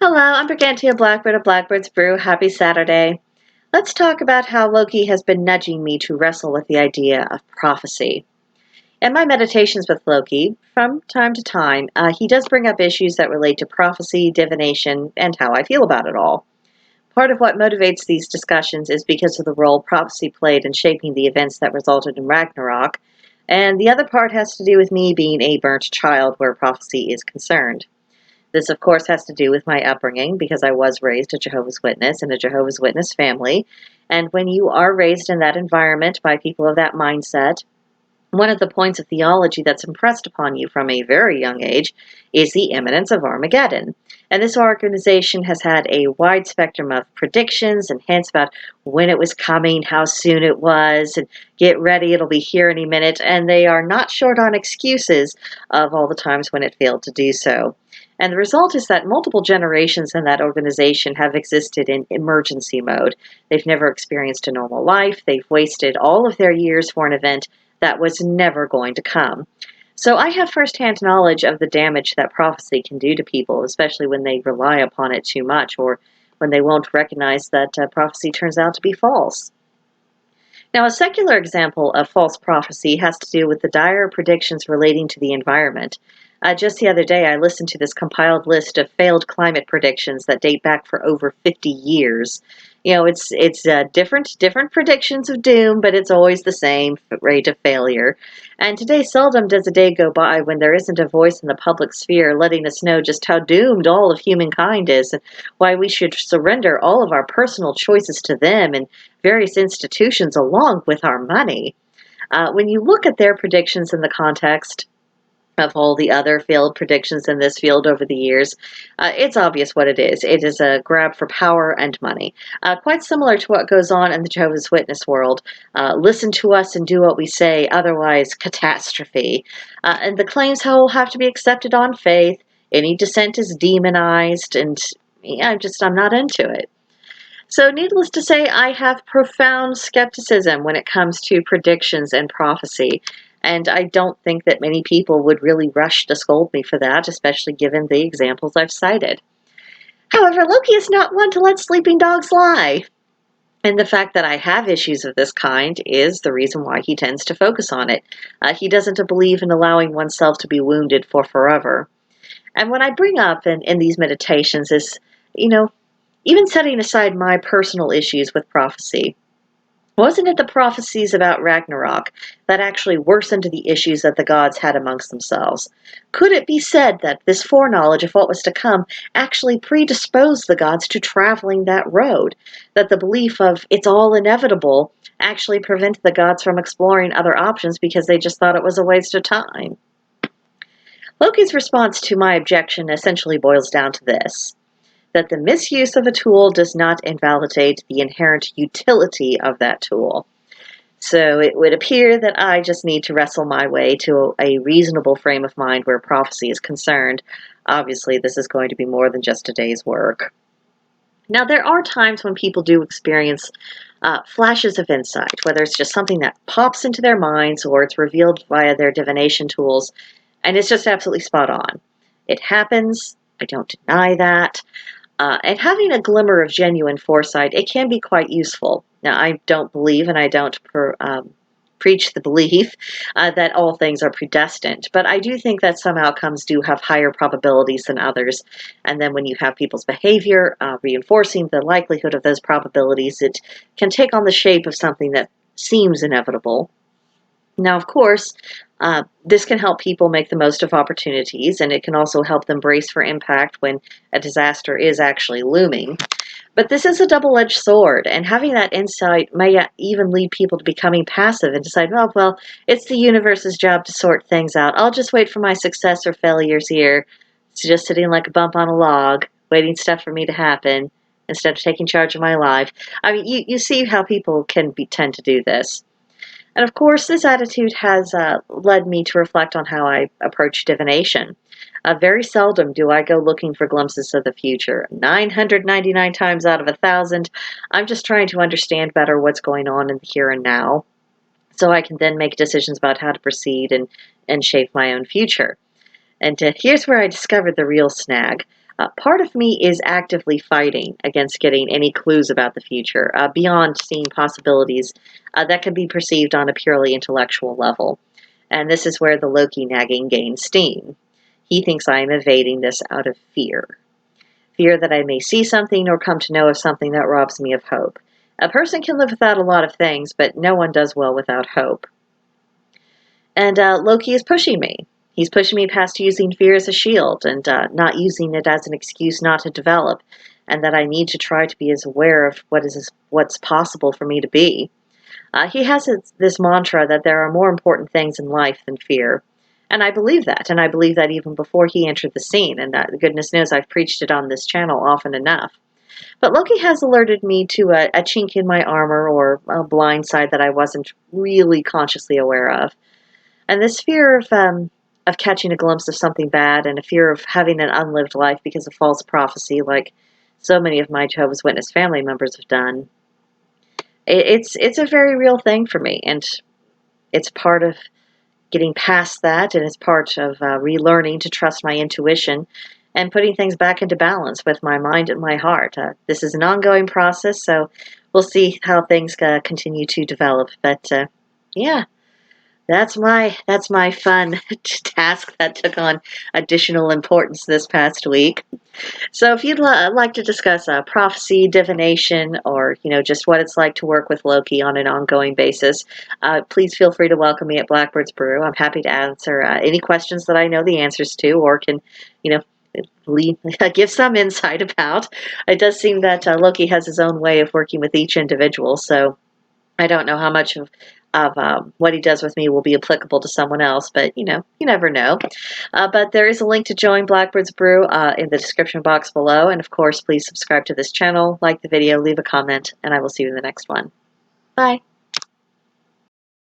Hello, I'm Brigantia Blackbird of Blackbird's Brew. Happy Saturday. Let's talk about how Loki has been nudging me to wrestle with the idea of prophecy. In my meditations with Loki, from time to time, he does bring up issues that relate to prophecy, divination, and how I feel about it all. Part of what motivates these discussions is because of the role prophecy played in shaping the events that resulted in Ragnarok, and the other part has to do with me being a burnt child where prophecy is concerned. This, of course, has to do with my upbringing because I was raised a Jehovah's Witness in a Jehovah's Witness family. And when you are raised in that environment by people of that mindset, one of the points of theology that's impressed upon you from a very young age is the imminence of Armageddon. And this organization has had a wide spectrum of predictions and hints about when it was coming, how soon it was, and get ready, it'll be here any minute. And they are not short on excuses of all the times when it failed to do so. And the result is that multiple generations in that organization have existed in emergency mode. They've never experienced a normal life. They've wasted all of their years for an event that was never going to come. So I have firsthand knowledge of the damage that prophecy can do to people, especially when they rely upon it too much or when they won't recognize that prophecy turns out to be false. Now, a secular example of false prophecy has to do with the dire predictions relating to the environment. Just the other day, I listened to this compiled list of failed climate predictions that date back for over 50 years. It's different predictions of doom, but it's always the same rate of failure. And today, seldom does a day go by when there isn't a voice in the public sphere letting us know just how doomed all of humankind is, and why we should surrender all of our personal choices to them and various institutions along with our money. When you look at their predictions in the context of all the other failed predictions in this field over the years, it's obvious what it is. It is a grab for power and money, quite similar to what goes on in the Jehovah's Witness world. Listen to us and do what we say, otherwise catastrophe. And the claims will have to be accepted on faith. Any dissent is demonized, and I'm not into it. So, needless to say, I have profound skepticism when it comes to predictions and prophecy. And I don't think that many people would really rush to scold me for that, especially given the examples I've cited. However, Loki is not one to let sleeping dogs lie. And the fact that I have issues of this kind is the reason why he tends to focus on it. He doesn't believe in allowing oneself to be wounded for forever. And what I bring up in these meditations is, you know, even setting aside my personal issues with prophecy, wasn't it the prophecies about Ragnarok that actually worsened the issues that the gods had amongst themselves? Could it be said that this foreknowledge of what was to come actually predisposed the gods to traveling that road? That the belief of it's all inevitable actually prevented the gods from exploring other options because they just thought it was a waste of time? Loki's response to my objection essentially boils down to this: that the misuse of a tool does not invalidate the inherent utility of that tool. So it would appear that I just need to wrestle my way to a reasonable frame of mind where prophecy is concerned. Obviously, this is going to be more than just a day's work. Now, there are times when people do experience flashes of insight, whether it's just something that pops into their minds or it's revealed via their divination tools, and it's just absolutely spot on. It happens. I don't deny that. And having a glimmer of genuine foresight, it can be quite useful. Now, I don't believe, and I don't preach the belief that all things are predestined, but I do think that some outcomes do have higher probabilities than others. And then when you have people's behavior reinforcing the likelihood of those probabilities, it can take on the shape of something that seems inevitable. Now, of course, this can help people make the most of opportunities, and it can also help them brace for impact when a disaster is actually looming. But this is a double-edged sword, and having that insight may even lead people to becoming passive and decide, well, it's the universe's job to sort things out. I'll just wait for my success or failures here. It's just sitting like a bump on a log, waiting stuff for me to happen, instead of taking charge of my life. I mean, you see how people tend to do this. And of course, this attitude has led me to reflect on how I approach divination. Very seldom do I go looking for glimpses of the future. 999 times out of 1,000, I'm just trying to understand better what's going on in the here and now, so I can then make decisions about how to proceed and shape my own future. And here's where I discovered the real snag. Part of me is actively fighting against getting any clues about the future, beyond seeing possibilities that can be perceived on a purely intellectual level. And this is where the Loki nagging gains steam. He thinks I am evading this out of fear. Fear that I may see something or come to know of something that robs me of hope. A person can live without a lot of things, but no one does well without hope. And Loki is pushing me. He's pushing me past using fear as a shield and not using it as an excuse not to develop, and that I need to try to be as aware of what's possible for me to be. He has this mantra that there are more important things in life than fear. And I believe that. And I believe that even before he entered the scene. And goodness knows I've preached it on this channel often enough. But Loki has alerted me to a chink in my armor or a blind side that I wasn't really consciously aware of. And this fear of catching a glimpse of something bad and a fear of having an unlived life because of false prophecy, like so many of my Jehovah's Witness family members have done, it's a very real thing for me, and it's part of getting past that, and it's part of relearning to trust my intuition and putting things back into balance with my mind and my heart. This is an ongoing process, so we'll see how things continue to develop. But yeah, that's my fun task that took on additional importance this past week. So if you'd like to discuss prophecy, divination, or just what it's like to work with Loki on an ongoing basis, please feel free to welcome me at Blackbird's Brew. I'm happy to answer any questions that I know the answers to, or can, you know, give some insight about. It does seem that Loki has his own way of working with each individual, so I don't know how much of what he does with me will be applicable to someone else, but you never know. But there is a link to join Blackbird's Brew in the description box below, and of course, please subscribe to this channel, like the video, leave a comment, and I will see you in the next one. Bye.